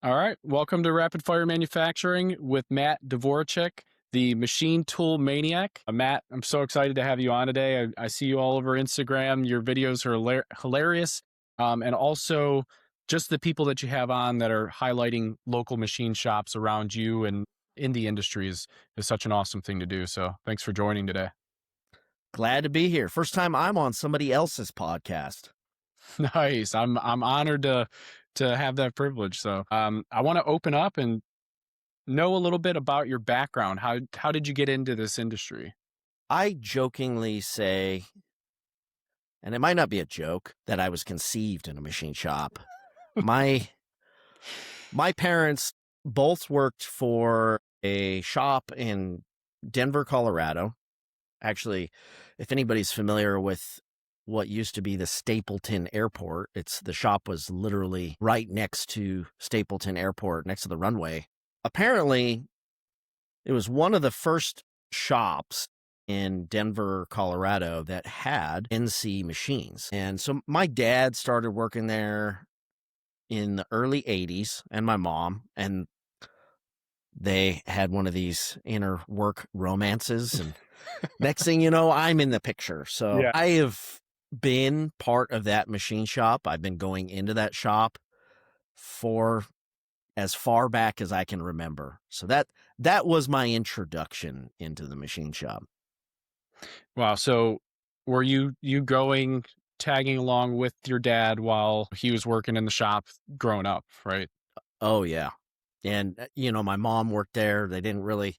All right. Welcome to Rapid Fire Manufacturing with Matt Dvoracek, the Machine Tool Maniac. Matt, I'm so excited to have you on today. I see you all over Instagram. Your videos are hilarious. And also, just the people that you have on that are highlighting local machine shops around you and in the industry is such an awesome thing to do. So thanks for joining today. Glad to be here. First time I'm on somebody else's podcast. Nice. I'm honored to have that privilege. So I want to open up and know a little bit about your background. How did you get into this industry? I jokingly say, and it might not be a joke, that I was conceived in a machine shop. My parents both worked for a shop in Denver, Colorado. Actually, if anybody's familiar with what used to be the Stapleton Airport, the shop was literally right next to Stapleton Airport, next to the runway. Apparently, it was one of the first shops in Denver, Colorado that had NC machines. And so my dad started working there in the early 80s, and my mom, and they had one of these inner work romances. And next thing you know, I'm in the picture. So Yeah. I have been part of that machine shop. I've been going into that shop for as far back as I can remember. So that was my introduction into the machine shop. Wow. So were you going tagging along with your dad while he was working in the shop growing up, right? Oh yeah. And my mom worked there. They didn't really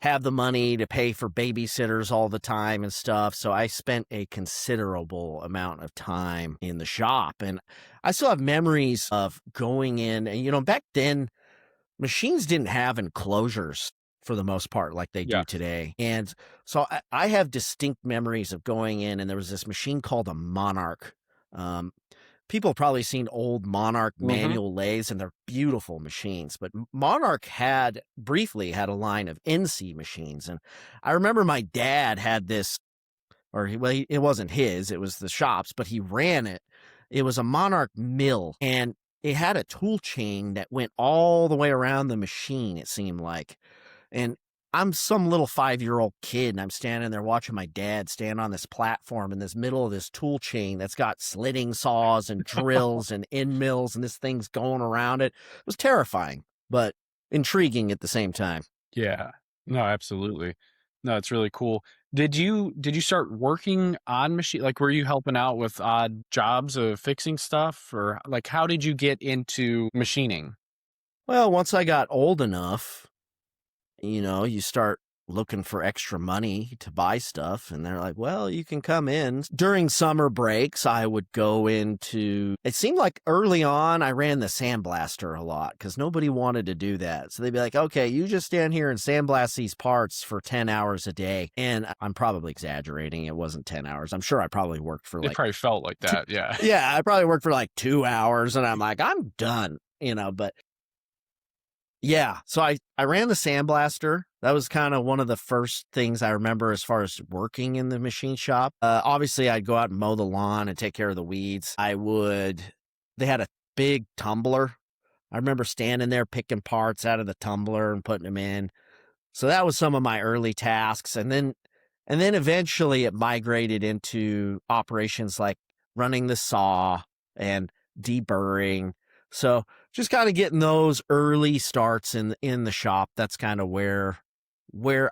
have the money to pay for babysitters all the time and stuff. So I spent a considerable amount of time in the shop, and I still have memories of going in and back then machines didn't have enclosures for the most part like they do Yeah. today. And so I have distinct memories of going in, and there was this machine called a Monarch. Um, People have probably seen old Monarch Hmm. manual lathes, and they're beautiful machines. But Monarch briefly had a line of NC machines. And I remember my dad had this, it wasn't his, it was the shop's, but he ran it. It was a Monarch mill, and it had a tool chain that went all the way around the machine, it seemed like. And I'm some little 5-year-old kid, and I'm standing there watching my dad stand on this platform in this middle of this tool chain that's got slitting saws and drills and end mills, and this thing's going around it. It was terrifying, but intriguing at the same time. Yeah. No, absolutely. No, it's really cool. Did you start working on machine, like were you helping out with odd jobs of fixing stuff, or like how did you get into machining? Well, once I got old enough, you start looking for extra money to buy stuff. And they're like, well, you can come in. During summer breaks, I would go it seemed like early on, I ran the sandblaster a lot because nobody wanted to do that. So they'd be like, okay, you just stand here and sandblast these parts for 10 hours a day. And I'm probably exaggerating. It wasn't 10 hours. I'm sure I probably worked for It like, probably felt like that. Yeah. yeah, I probably worked for like 2 hours, and I'm like, I'm done, but yeah, so I ran the sandblaster. That was kind of one of the first things I remember as far as working in the machine shop. Obviously, I'd go out and mow the lawn and take care of the weeds. They had a big tumbler. I remember standing there picking parts out of the tumbler and putting them in. So that was some of my early tasks. And then eventually it migrated into operations like running the saw and deburring. So just kind of getting those early starts in the shop. That's kind of where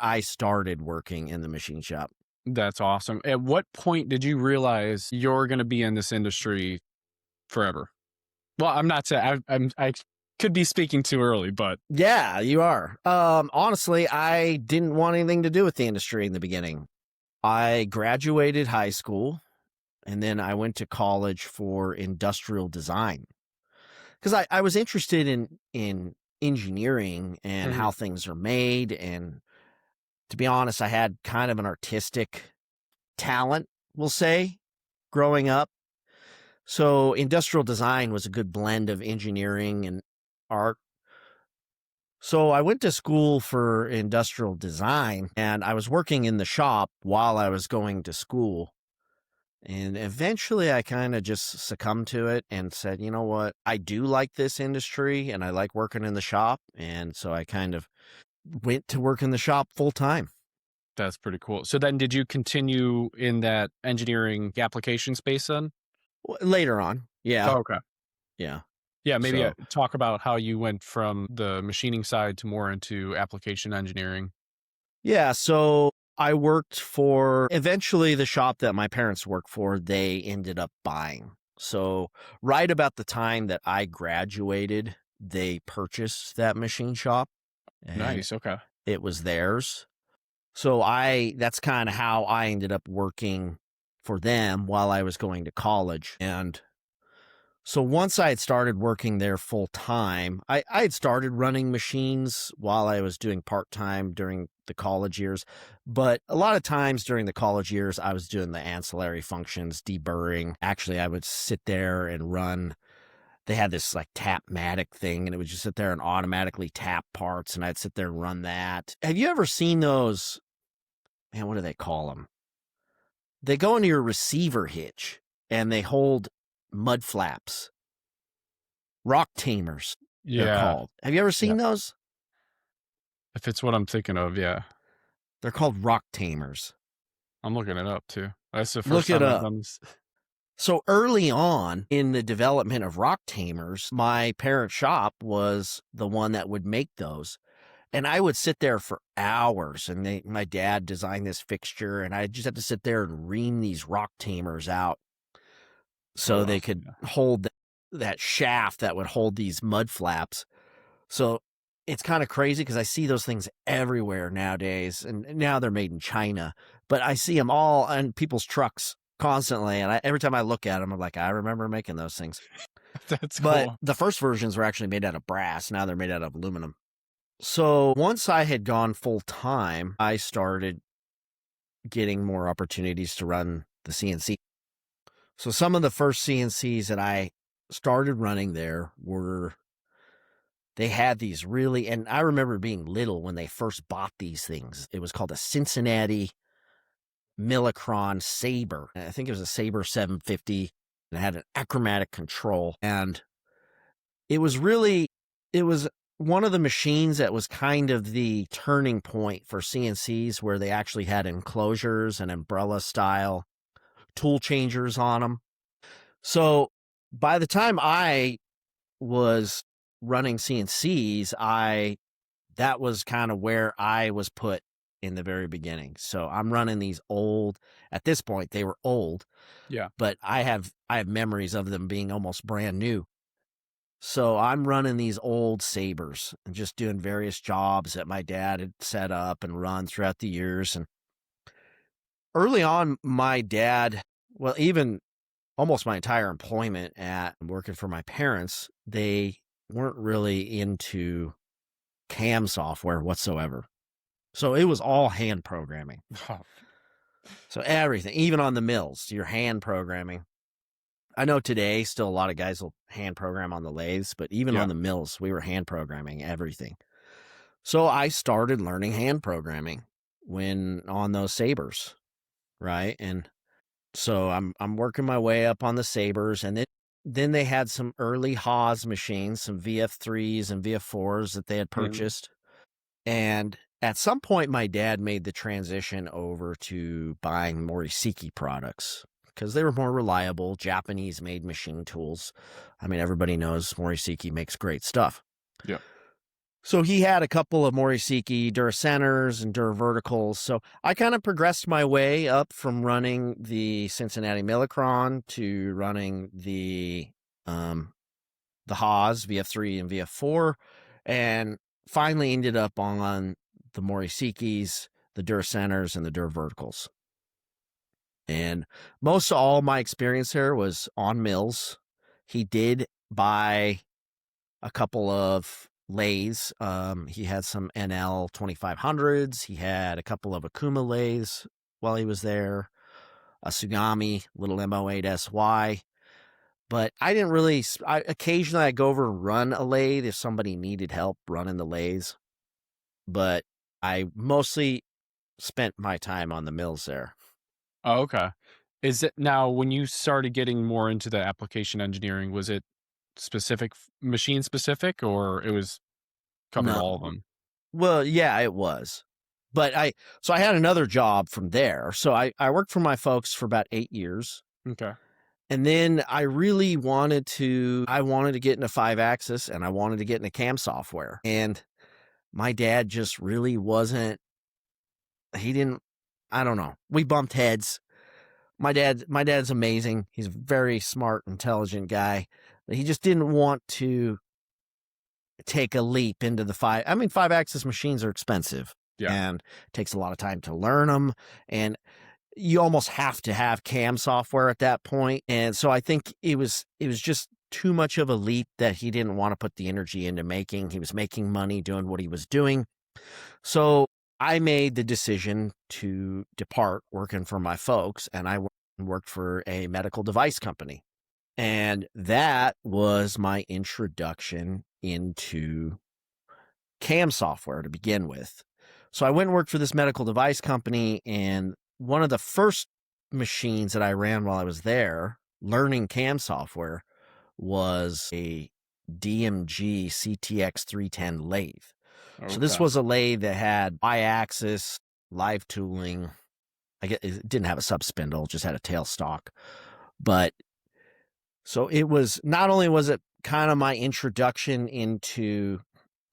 I started working in the machine shop. That's awesome. At what point did you realize you're going to be in this industry forever? Well, I'm not saying I could be speaking too early, but Yeah, you are. Honestly, I didn't want anything to do with the industry in the beginning. I graduated high school, and then I went to college for industrial design because I was interested in engineering and Mhm. how things are made. And to be honest, I had kind of an artistic talent, we'll say, growing up. So industrial design was a good blend of engineering and art. So I went to school for industrial design, and I was working in the shop while I was going to school. And eventually I kind of just succumbed to it and said, you know what? I do like this industry and I like working in the shop. And so I kind of went to work in the shop full time. That's pretty cool. So then did you continue in that engineering application space then? Later on. Yeah. Oh, okay. Yeah. Yeah, maybe So, talk about how you went from the machining side to more into application engineering. yeah. So I worked for eventually the shop that my parents worked for, they ended up buying. So, right about the time that I graduated, they purchased that machine shop and Nice, okay. it was theirs. So that's kind of how I ended up working for them while I was going to college. And so once I had started working there full time, I had started running machines while I was doing part time during the college years. But a lot of times during the college years, I was doing the ancillary functions, deburring. Actually, I would sit there and run. They had this like Tapmatic thing, and it would just sit there and automatically tap parts, and I'd sit there and run that. Have you ever seen those? Man, what do they call them? They go into your receiver hitch and they hold mud flaps. Rock tamers, they're Yeah, called. Have you ever yeah. seen those? If it's what I'm thinking of, yeah. They're called rock tamers. I'm looking it up too. That's the first Look it time I've up. done this. So early on in the development of rock tamers, my parents' shop was the one that would make those. And I would sit there for hours, and my dad designed this fixture, and I just had to sit there and ream these rock tamers out so Oh, they could yeah. hold that shaft that would hold these mud flaps. So it's kind of crazy because I see those things everywhere nowadays, and now they're made in China, but I see them all on people's trucks constantly. And every time I look at them, I'm like, I remember making those things. That's But cool. the first versions were actually made out of brass. Now they're made out of aluminum. So once I had gone full time, I started getting more opportunities to run the CNC. So some of the first CNCs that I started running there were, they had these really, and I remember being little when they first bought these things. It was called a Cincinnati Millicron Saber. I think it was a Saber 750. And it had an achromatic control. And it was really, it was one of the machines that was kind of the turning point for CNCs where they actually had enclosures and umbrella style tool changers on them. So by the time I was running CNCs, that was kind of where I was put in the very beginning. So I'm running these old, at this point they were old, Yeah. but I have memories of them being almost brand new. So I'm running these old Sabers and just doing various jobs that my dad had set up and run throughout the years. And early on, my dad, well, even almost my entire employment at working for my parents, they weren't really into CAM software whatsoever. So it was all hand programming. Oh, So everything, even on the mills, you're hand programming. I know today still a lot of guys will hand program on the lathes, but even on yeah. the mills, we were hand programming everything. So I started learning hand programming when on those Sabers, right? And so I'm working my way up on the Sabers, and then they had some early Haas machines, some VF3s and VF4s that they had Mhm. purchased. And at some point, my dad made the transition over to buying Morisiki products because they were more reliable, Japanese-made machine tools. I mean, everybody knows Morisiki makes great stuff. Yeah. So he had a couple of Morisiki Duracenters and Duraverticals. So I kind of progressed my way up from running the Cincinnati Millicron to running the Haas VF3 and VF4, and finally ended up on the Morisikis, the Duracenters, and the Duraverticals. And most of all my experience here was on mills. He did buy a couple of lathes. He had some NL 2500s. He had a couple of Okuma lathes while he was there. A Tsugami, little MO8SY. But I didn't really. Occasionally I go over and run a lathe if somebody needed help running the lathes. But I mostly spent my time on the mills there. Oh, okay. Is it now when you started getting more into the application engineering, was it machine specific, or it was covered all of No. them? Well, yeah, it was. But I had another job from there. So I worked for my folks for about 8 years. Okay. And then I wanted to get into 5-axis and I wanted to get into CAM software. And my dad just really wasn't, he didn't, I don't know. We bumped heads. My dad's amazing. He's a very smart, intelligent guy. But he just didn't want to take a leap into the 5-axis machines are expensive Yeah. and it takes a lot of time to learn them. And you almost have to have CAM software at that point. And so I think it was just too much of a leap that he didn't want to put the energy into making. He was making money doing what he was doing. So I made the decision to depart working for my folks, and I worked for a medical device company. And that was my introduction into CAM software to begin with. So I went and worked for this medical device company, and one of the first machines that I ran while I was there learning CAM software was a DMG CTX 310 lathe. So this Okay. was a lathe that had Y-axis, live tooling. I guess it didn't have a sub spindle, just had a tail stock. But so it was, not only was it kind of my introduction into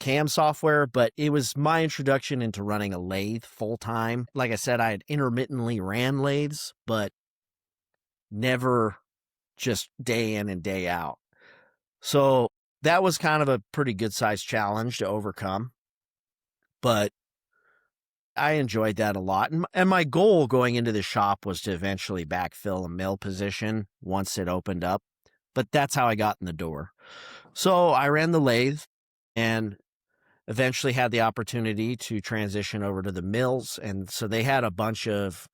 CAM software, but it was my introduction into running a lathe full time. Like I said, I had intermittently ran lathes, but never just day in and day out. So that was kind of a pretty good sized challenge to overcome, but I enjoyed that a lot. And my goal going into the shop was to eventually backfill a mill position once it opened up. But that's how I got in the door. So I ran the lathe and eventually had the opportunity to transition over to the mills. And so they had a bunch of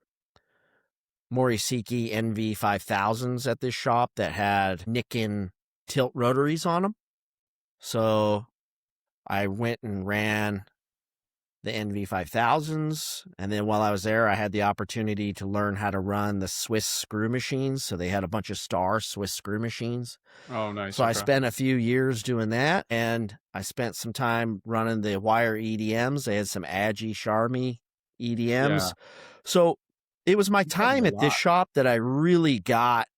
Morisiki NV5000s at this shop that had Nikken tilt rotaries on them. So I went and ran the NV5000s. And then while I was there, I had the opportunity to learn how to run the Swiss screw machines. So they had a bunch of Star Swiss screw machines. Oh, nice. So I Okay. spent a few years doing that, and I spent some time running the wire EDMs. They had some Agi Charmy Yeah. EDMs. So it was my You covered time a at this lot. shop that I really got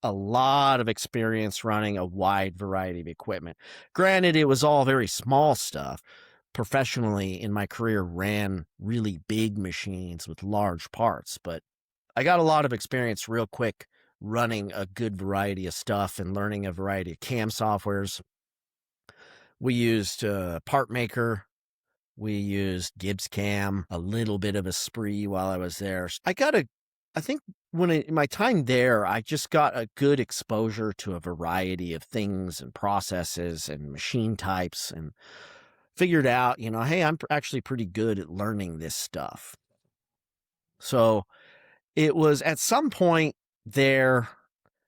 a lot of experience running a wide variety of equipment. Granted, it was all very small stuff. Professionally in my career, ran really big machines with large parts, but I got a lot of experience real quick running a good variety of stuff and learning a variety of CAM softwares. We used Part Maker. We used Gibbs Cam, a little bit of a spree while I was there. I think in my time there, I just got a good exposure to a variety of things and processes and machine types and figured out, hey, I'm actually pretty good at learning this stuff. So it was at some point there,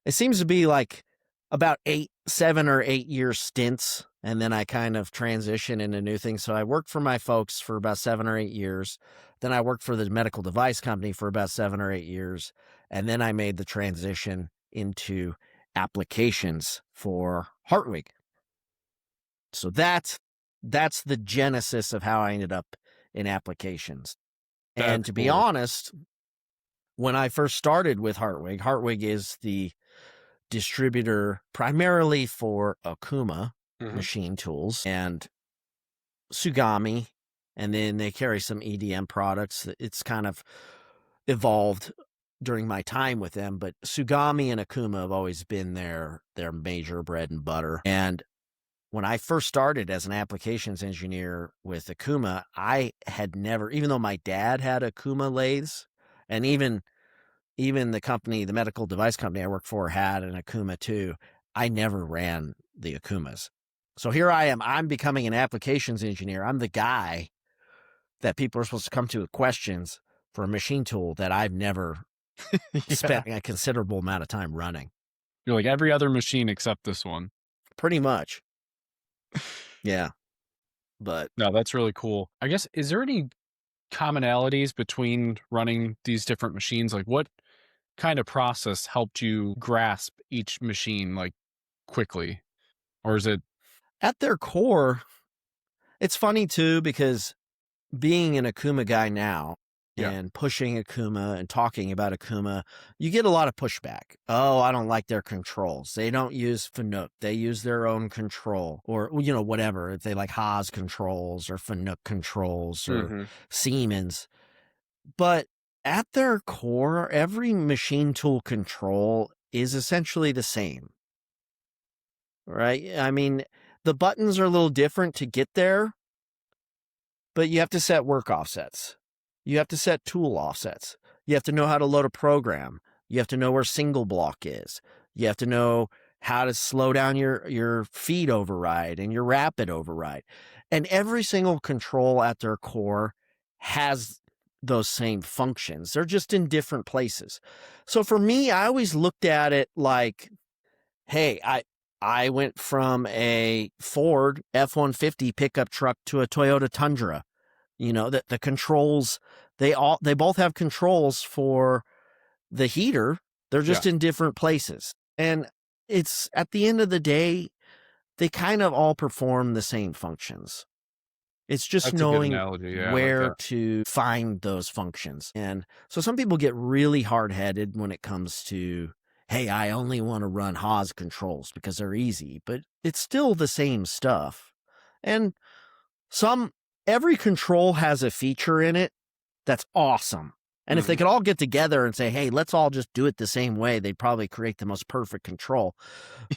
it seems to be like about 7 or 8 year stints. And then I kind of transition into new things. So I worked for my folks for about 7 or 8 years. Then I worked for the medical device company for about 7 or 8 years. And then I made the transition into applications for Hartwig. So that's the genesis of how I ended up in applications. And That's to be cool. honest, when I first started with Hartwig is the distributor primarily for Okuma Hmm. machine tools and Tsugami, and then they carry some EDM products. It's kind of evolved during my time with them, but Tsugami and Okuma have always been their major bread and butter. And when I first started as an applications engineer with Okuma, I had never, even though my dad had Okuma lathes, and even the company, the medical device company I worked for had an Okuma too. I never ran the Okumas. So here I am. I'm becoming an applications engineer. I'm the guy that people are supposed to come to with questions for a machine tool that I've never Yeah. spent a considerable amount of time running. You're like every other machine except this one. Pretty much. Yeah. But No, that's really cool. I guess, is there any commonalities between running these different machines? Like, kind of process helped you grasp each machine like quickly? Or is it At their core, it's funny too because being an Okuma guy now yeah. and pushing Okuma and talking about Okuma, you get a lot of pushback. Oh, I don't like their controls. They don't use Fanuc. They use their own control or, whatever. If they like Haas controls or Fanuc controls or Mhm. Siemens. But at their core, every machine tool control is essentially the same, right? I mean, the buttons are a little different to get there, but you have to set work offsets. You have to set tool offsets. You have to know how to load a program. You have to know where single block is. You have to know how to slow down your feed override and your rapid override. And every single control at their core has those same functions. They're just in different places. So for me, I always looked at it like, hey, I went from a Ford F-150 pickup truck to a Toyota Tundra. The controls, they both have controls for the heater. They're Yeah. just in different places. And it's at the end of the day, they kind of all perform the same functions. It's just That's a good knowing analogy. Yeah, I like where that. to find those functions. And so some people get really hard-headed when it comes to, hey, I only want to run Haas controls because they're easy, but it's still the same stuff. And some every control has a feature in it that's awesome. And if they Mhm. could all get together and say, hey, let's all just do it the same way, they'd probably create the most perfect control.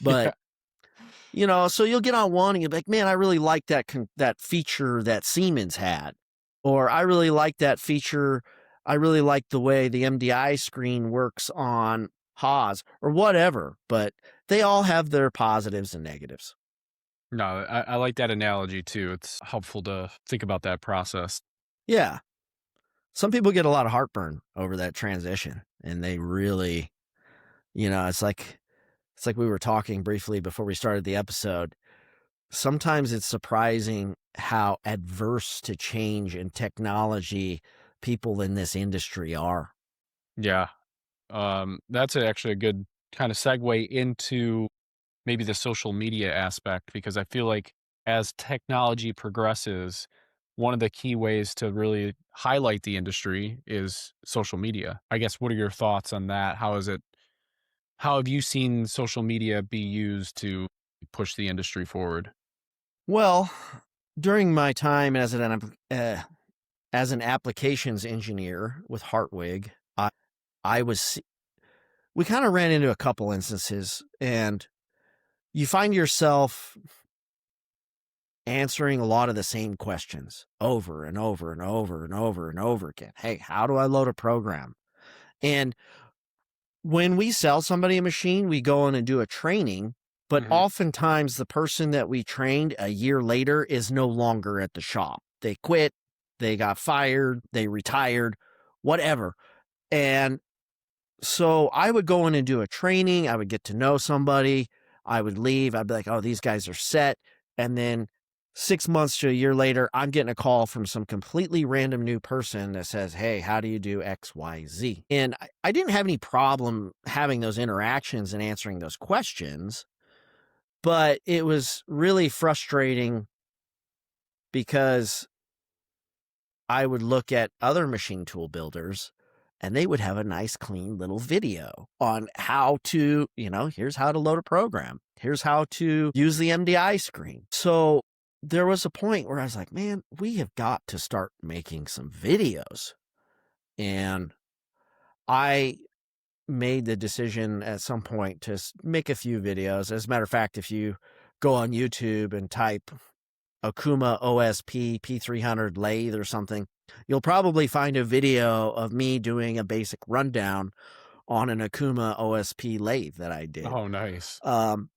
But Yeah. so you'll get on one and you'll be like, man, I really like that feature that Siemens had. Or I really like that feature. I really like the way the MDI screen works on Haas or whatever. But they all have their positives and negatives. No, I like that analogy too. It's helpful to think about that process. Yeah. Some people get a lot of heartburn over that transition and they really, it's like we were talking briefly before we started the episode. Sometimes it's surprising how adverse to change in technology people in this industry are. Yeah. That's actually a good kind of segue into maybe the social media aspect because I feel like as technology progresses, one of the key ways to really highlight the industry is social media. I guess what are your thoughts on that? How have you seen social media be used to push the industry forward? Well, during my time as an applications engineer with Hartwig, I was we kind of ran into a couple instances, and you find yourself answering a lot of the same questions over and over and over and over and over again. Hey, how do I load a program? And when we sell somebody a machine, we go in and do a training, but Mhm. oftentimes the person that we trained a year later is no longer at the shop. They quit, they got fired, they retired, whatever. And so I would go in and do a training. I would get to know somebody. I would leave. I'd be like, oh, these guys are set. And then 6 months to a year later, I'm getting a call from some completely random new person that says, hey, how do you do X, Y, Z? And I didn't have any problem having those interactions and answering those questions, but it was really frustrating because I would look at other machine tool builders and they would have a nice, clean little video on how to, here's how to load a program. Here's how to use the MDI screen. So there was a point where I was like, man, we have got to start making some videos. And I made the decision at some point to make a few videos. As a matter of fact, if you go on YouTube and type Okuma OSP P300 lathe or something, you'll probably find a video of me doing a basic rundown on an Okuma OSP lathe that I did. Oh, nice. Um,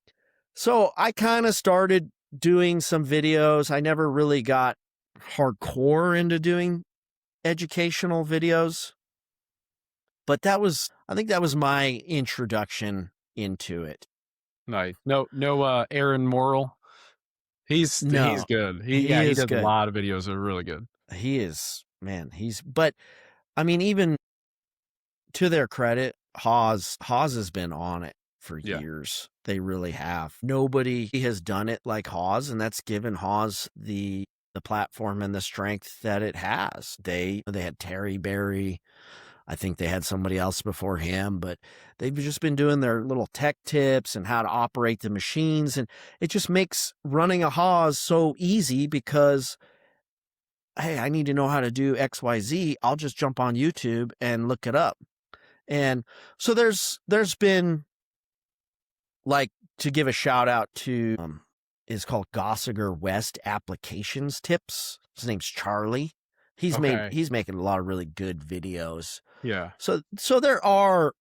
so I kind of started doing some videos. I never really got hardcore into doing educational videos, but I think that was my introduction into it. Nice. No, Aaron Morrill. He's No, good. he He is does a good. lot of videos that are really good. He is, man, but I mean, even to their credit, Haas has been on it for Yeah. years. They really have. Nobody has done it like Haas, and that's given Haas the platform and the strength that it has. They had Terry Berry. I think they had somebody else before him, but they've just been doing their little tech tips and how to operate the machines. And it just makes running a Haas so easy because, hey, I need to know how to do XYZ. I'll just jump on YouTube and look it up. And so there's been, like, to give a shout out to, is called Gossiger West Applications Tips. His name's Charlie. He's making a lot of really good videos. Yeah. So there are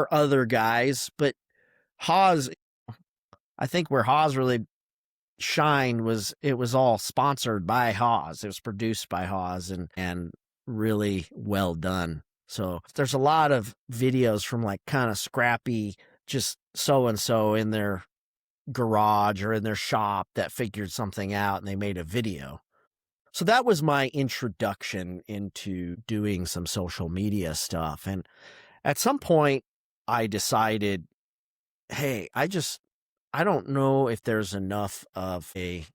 other guys, but Haas, I think where Haas really shined was it was all sponsored by Haas. It was produced by Haas and really well done. So there's a lot of videos from like kind of scrappy, just so-and-so in their garage or in their shop that figured something out and they made a video. So that was my introduction into doing some social media stuff. And at some point I decided, hey, I don't know if there's enough of a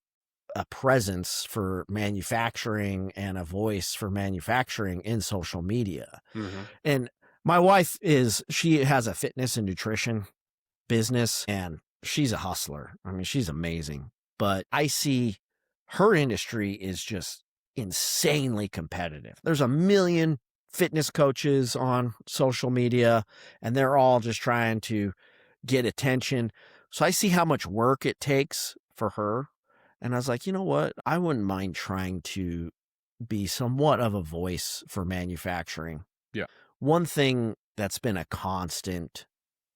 presence for manufacturing and a voice for manufacturing in social media. Mm-hmm. And my wife she has a fitness and nutrition business and she's a hustler. I mean, she's amazing, but I see her industry is just insanely competitive. There's a million fitness coaches on social media and they're all just trying to get attention. So I see how much work it takes for her. And I was like, you know what? I wouldn't mind trying to be somewhat of a voice for manufacturing. Yeah. One thing that's been a constant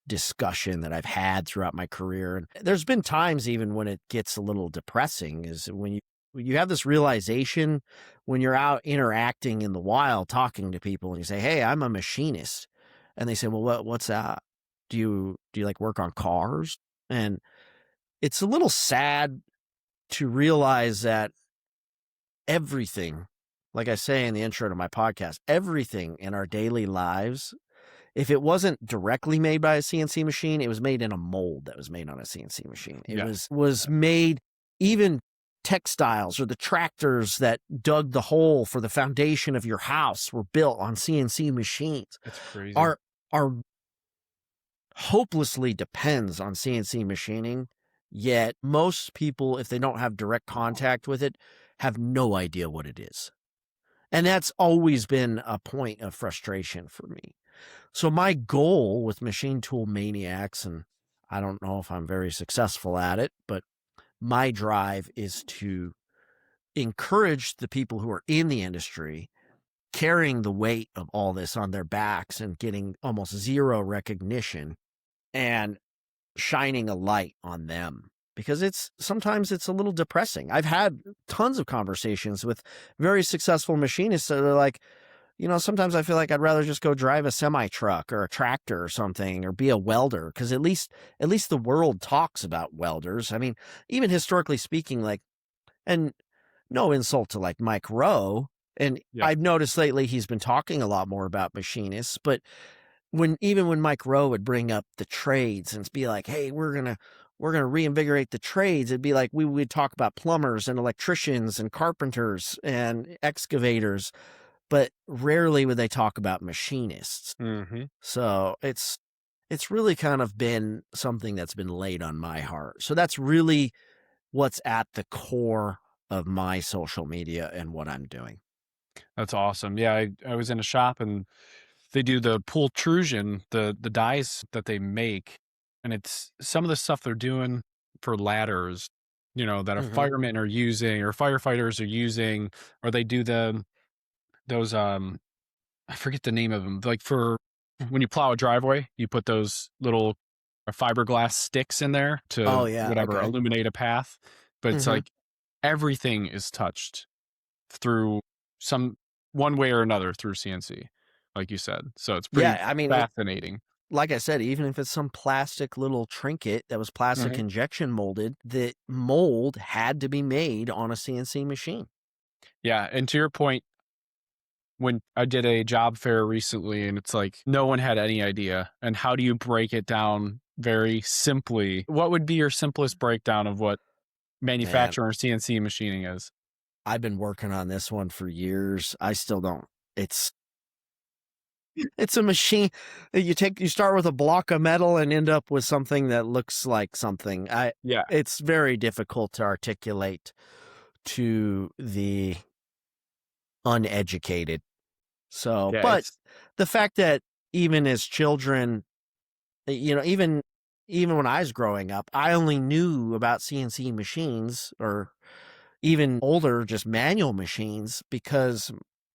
discussion that I've had throughout my career, and there's been times even when it gets a little depressing, is when you have this realization when you're out interacting in the wild, talking to people, and you say, hey, I'm a machinist. And they say, well, what's that? Do you like work on cars? And it's a little sad to realize that everything, like I say in the intro to my podcast, everything in our daily lives, if it wasn't directly made by a CNC machine, it was made in a mold that was made on a CNC machine. It was made, even textiles or the tractors that dug the hole for the foundation of your house were built on CNC machines. That's crazy. Our hopelessly depends on CNC machining, yet most people, if they don't have direct contact with it, have no idea what it is. And that's always been a point of frustration for me. So my goal with Machine Tool Maniacs, and I don't know if I'm very successful at it, but my drive is to encourage the people who are in the industry carrying the weight of all this on their backs and getting almost zero recognition and shining a light on them, because sometimes it's a little depressing. I've had tons of conversations with very successful machinists that are like, you know, sometimes I feel like I'd rather just go drive a semi truck or a tractor or something, or be a welder, because at least the world talks about welders. I mean, even historically speaking, like, and no insult to like Mike Rowe, and I've noticed lately he's been talking a lot more about machinists, but when Mike Rowe would bring up the trades and be like, hey, we're gonna reinvigorate the trades, it'd be like we would talk about plumbers and electricians and carpenters and excavators, but rarely would they talk about machinists. Mm-hmm. So it's really kind of been something that's been laid on my heart. So that's really what's at the core of my social media and what I'm doing. That's awesome. Yeah, I was in a shop and they do the pultrusion, the dies that they make, and it's some of the stuff they're doing for ladders, you know, that a firemen are using or firefighters are using, or they do those I forget the name of them, like for when you plow a driveway, you put those little fiberglass sticks in there to illuminate a path, but it's like everything is touched through one way or another through CNC, like you said. So it's pretty fascinating. Like I said, even if it's some plastic little trinket that was plastic injection molded, the mold had to be made on a CNC machine. Yeah. And to your point, when I did a job fair recently, and it's like no one had any idea. And how do you break it down very simply? What would be your simplest breakdown of what Man, manufacturing or CNC machining is? I've been working on this one for years. I still don't. It's it's a machine. You start with a block of metal and end up with something that looks like something. I Yeah. It's very difficult to articulate to the uneducated. So, Yeah, but it's the fact that even as children, even when I was growing up, I only knew about CNC machines or even older, just manual machines because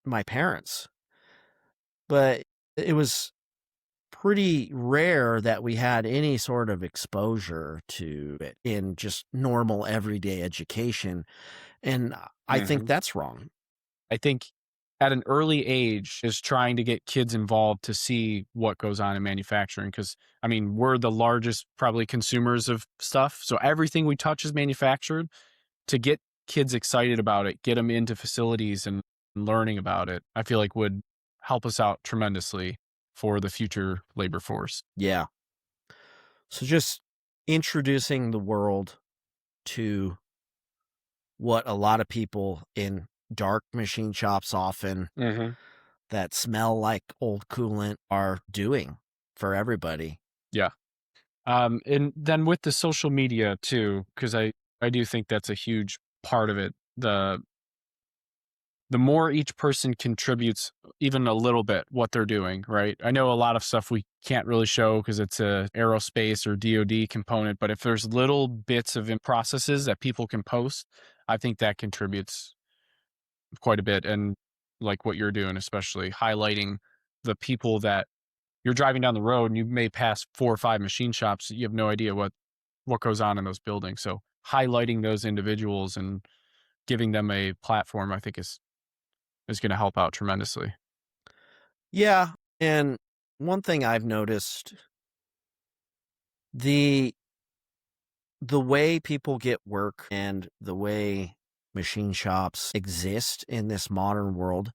my parents. But it was pretty rare that we had any sort of exposure to it in just normal everyday education. And I think Mhm. that's wrong. I think at an early age is trying to get kids involved to see what goes on in manufacturing. Because I mean, we're the largest probably consumers of stuff, so everything we touch is manufactured. To get kids excited about it, get them into facilities and learning about it, I feel like would help us out tremendously for the future labor force. Yeah. So just introducing the world to what a lot of people in dark machine shops often Mhm. that smell like old coolant are doing for everybody. Yeah. And then with the social media too, because I do think that's a huge part of it. The more each person contributes even a little bit what they're doing, right? I know a lot of stuff we can't really show because it's a aerospace or DoD component, but if there's little bits of processes that people can post, I think that contributes quite a bit. And like what you're doing, especially highlighting the people that you're driving down the road and you may pass 4 or 5 machine shops. You have no idea what goes on in those buildings. So highlighting those individuals and giving them a platform, I think is going to help out tremendously. Yeah. And one thing I've noticed, the the way people get work and the way machine shops exist in this modern world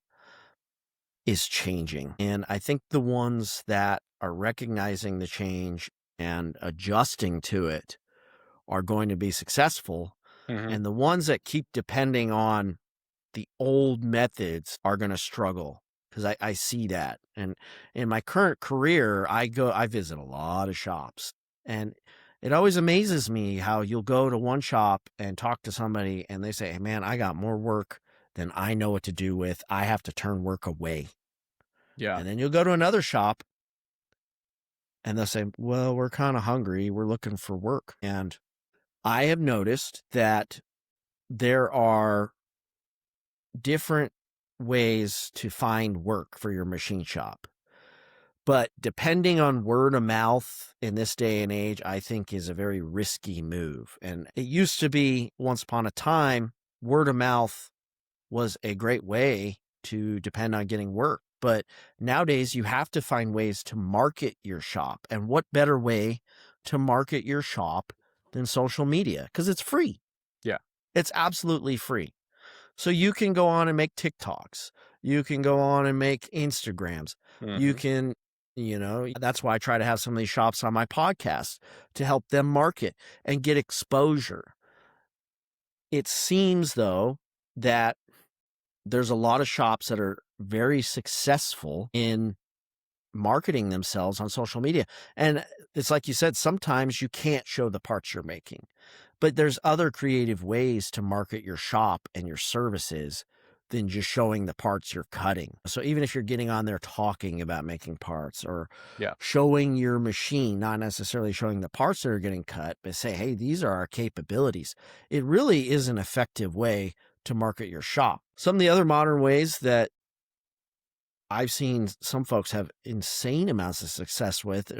is changing. And I think the ones that are recognizing the change and adjusting to it are going to be successful. Hmm. And the ones that keep depending on the old methods are going to struggle because I see that. And in my current career, I visit a lot of shops, and it always amazes me how you'll go to one shop and talk to somebody and they say, hey, man, I got more work than I know what to do with. I have to turn work away. Yeah. And then you'll go to another shop and they'll say, well, we're kind of hungry. We're looking for work. And I have noticed that there are different ways to find work for your machine shop. But depending on word of mouth in this day and age, I think is a very risky move. And it used to be once upon a time, word of mouth was a great way to depend on getting work. But nowadays, you have to find ways to market your shop. And what better way to market your shop than social media? Because it's free. Yeah. It's absolutely free. So you can go on and make TikToks. You can go on and make Instagrams. You Hmm. can, that's why I try to have some of these shops on my podcast to help them market and get exposure. It seems, though, that there's a lot of shops that are very successful in marketing themselves on social media. And it's like you said, sometimes you can't show the parts you're making, but there's other creative ways to market your shop and your services than just showing the parts you're cutting. So even if you're getting on there talking about making parts or Yeah. showing your machine, not necessarily showing the parts that are getting cut, but say, hey, these are our capabilities. It really is an effective way to market your shop. Some of the other modern ways that I've seen some folks have insane amounts of success with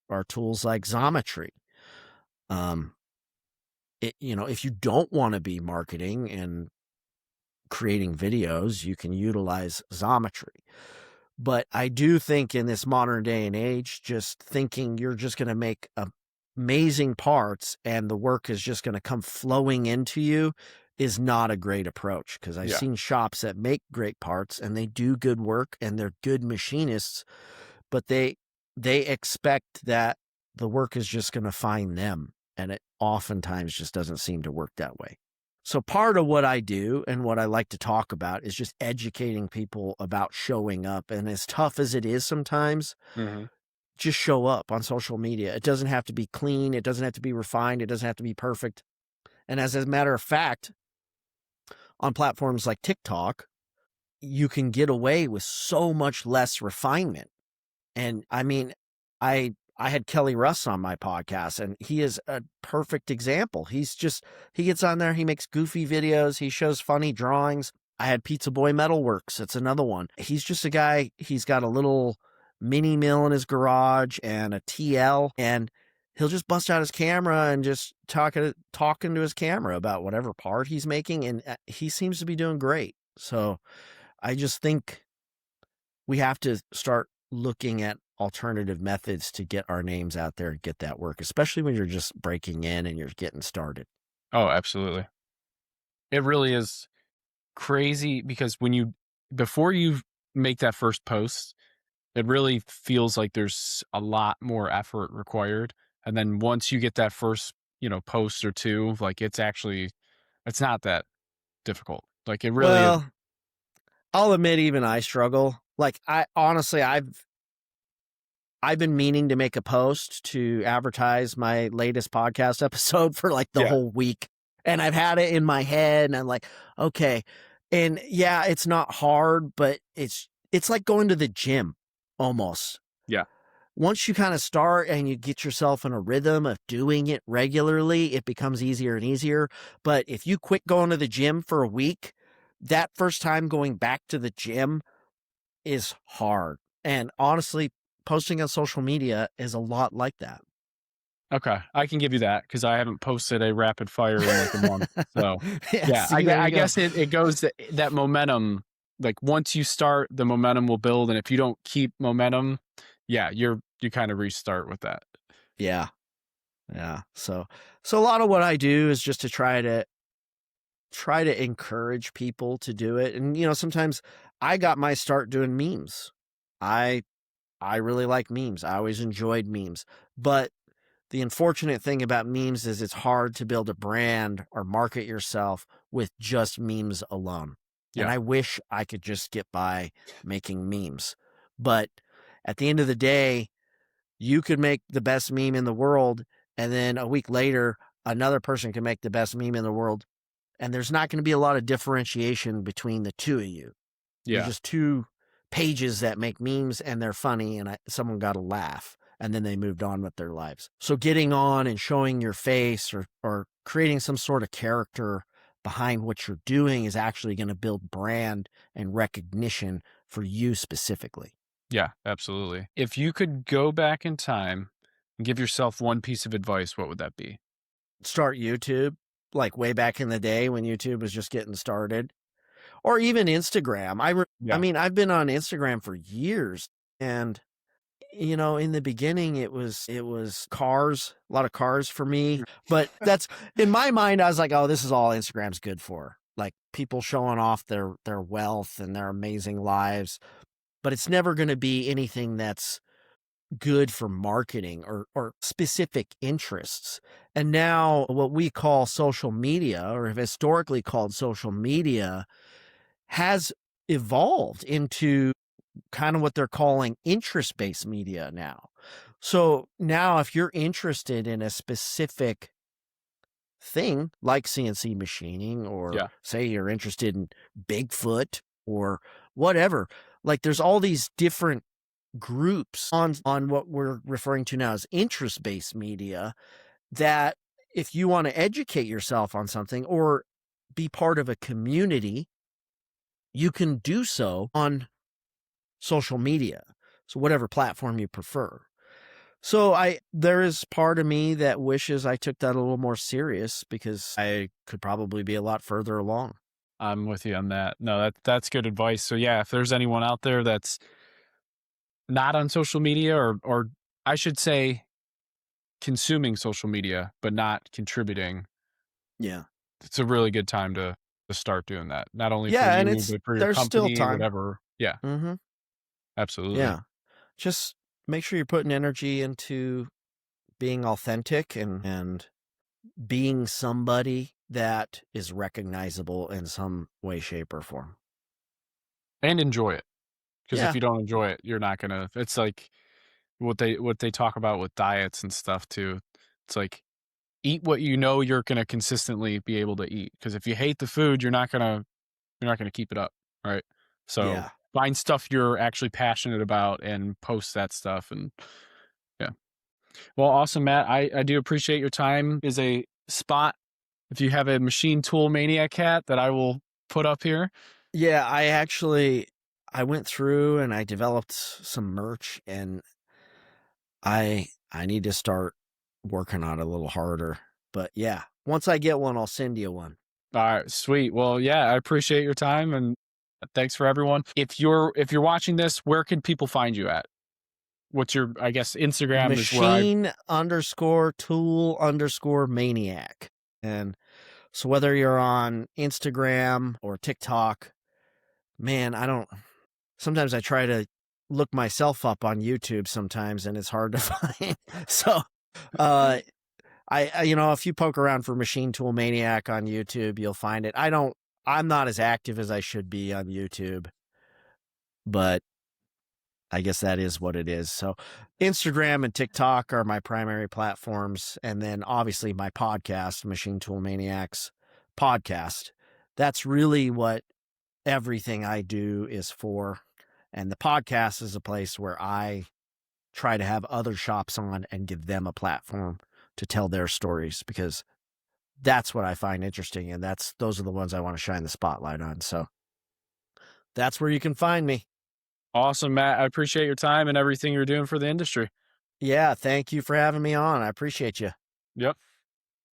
are tools like Xometry. Um, if you don't want to be marketing and creating videos, you can utilize Xometry. But I do think in this modern day and age, just thinking you're just going to make amazing parts and the work is just going to come flowing into you is not a great approach, because I've Yeah. seen shops that make great parts and they do good work and they're good machinists, but they expect that the work is just going to find them, and it oftentimes just doesn't seem to work that way. So part of what I do and what I like to talk about is just educating people about showing up. And as tough as it is sometimes, Hmm. just show up on social media. It doesn't have to be clean. It doesn't have to be refined. It doesn't have to be perfect. And as a matter of fact, on platforms like TikTok, you can get away with so much less refinement. And I mean, I had Kelly Russ on my podcast, and he is a perfect example. He gets on there, he makes goofy videos, he shows funny drawings. I had Pizza Boy Metalworks, that's another one. He's just a guy, he's got a little mini mill in his garage and a TL, and he'll just bust out his camera and just talking to his camera about whatever part he's making, and he seems to be doing great. So I just think we have to start looking at alternative methods to get our names out there and get that work, especially when you're just breaking in and you're getting started. Oh, absolutely. It really is crazy because before you make that first post, it really feels like there's a lot more effort required. And then once you get that first, post or two, like it's not that difficult. Like it really is. Well, I'll admit even I struggle. Like I honestly I've been meaning to make a post to advertise my latest podcast episode for like the Yeah. whole week. And I've had it in my head and I'm like, okay. And yeah, it's not hard, but it's like going to the gym almost. Yeah. Once you kind of start and you get yourself in a rhythm of doing it regularly, it becomes easier and easier. But if you quit going to the gym for a week, that first time going back to the gym is hard. And honestly, posting on social media is a lot like that. Okay. I can give you that because I haven't posted a rapid fire in like a month. So Yeah, yeah, see, there I you go. guess it goes that momentum. Like once you start, the momentum will build. And if you don't keep momentum, yeah, you kind of restart with that. Yeah. Yeah. So a lot of what I do is just to try to encourage people to do it. And sometimes I got my start doing memes. I I really like memes. I always enjoyed memes. But the unfortunate thing about memes is it's hard to build a brand or market yourself with just memes alone. And Yeah. I wish I could just get by making memes. But at the end of the day, you could make the best meme in the world, and then a week later, another person can make the best meme in the world. And there's not going to be a lot of differentiation between the two of you. You're Yeah. just two pages that make memes and they're funny, and someone got a laugh and then they moved on with their lives. So getting on and showing your face or creating some sort of character behind what you're doing is actually going to build brand and recognition for you specifically. Yeah, absolutely. If you could go back in time and give yourself one piece of advice, what would that be? Start YouTube, like way back in the day when YouTube was just getting started, or even Instagram. I Yeah. mean, I've been on Instagram for years, and in the beginning it was cars, a lot of cars for me, but that's in my mind I was like, "Oh, this is all Instagram's good for." Like people showing off their wealth and their amazing lives, but it's never going to be anything that's good for marketing or specific interests. And now what we call social media, or have historically called social media, has evolved into kind of what they're calling interest-based media now. So now if you're interested in a specific thing like CNC machining, or Yeah. say you're interested in Bigfoot or whatever, like there's all these different groups on what we're referring to now as interest-based media, that if you want to educate yourself on something or be part of a community, you can do so on social media. So whatever platform you prefer. So there is part of me that wishes I took that a little more serious, because I could probably be a lot further along. I'm with you on that. No, that's good advice. So yeah, if there's anyone out there that's not on social media or I should say consuming social media but not contributing, Yeah. it's a really good time to start doing that. Not only for Yeah, and you, it's but for your there's still company, time. whatever. Yeah, Mhm. absolutely. Yeah. Just make sure you're putting energy into being authentic and being somebody that is recognizable in some way, shape, or form. And enjoy it. Because if Yeah. you don't enjoy it, you're not gonna it's like what they talk about with diets and stuff too. It's like eat what you know you're gonna consistently be able to eat. Because if you hate the food, you're not gonna keep it up, right? So Yeah. find stuff you're actually passionate about and post that stuff and yeah. Well, awesome, Matt. I do appreciate your time. Is a spot if you have a Machine Tool Maniac hat that I will put up here. Yeah, I went through and I developed some merch, and I need to start working on it a little harder. But yeah, once I get one, I'll send you one. All right, sweet. Well, yeah, I appreciate your time and thanks for everyone. If you're watching this, where can people find you at? What's your I guess Instagram is where I Machine_tool_maniac. And so whether you're on Instagram or TikTok, man, I don't sometimes I try to look myself up on YouTube sometimes and it's hard to find. So uh if you poke around for Machine Tool Maniac on YouTube, you'll find it. I'm not as active as I should be on YouTube, but I guess that is what it is. So Instagram and TikTok are my primary platforms. And then obviously my podcast, Machine Tool Maniacs podcast. That's really what everything I do is for. And the podcast is a place where I try to have other shops on and give them a platform to tell their stories, because that's what I find interesting. And those are the ones I want to shine the spotlight on. So that's where you can find me. awesome, Matt. I appreciate your time and everything you're doing for the industry. Yeah. Thank you for having me on. I appreciate you. Yep.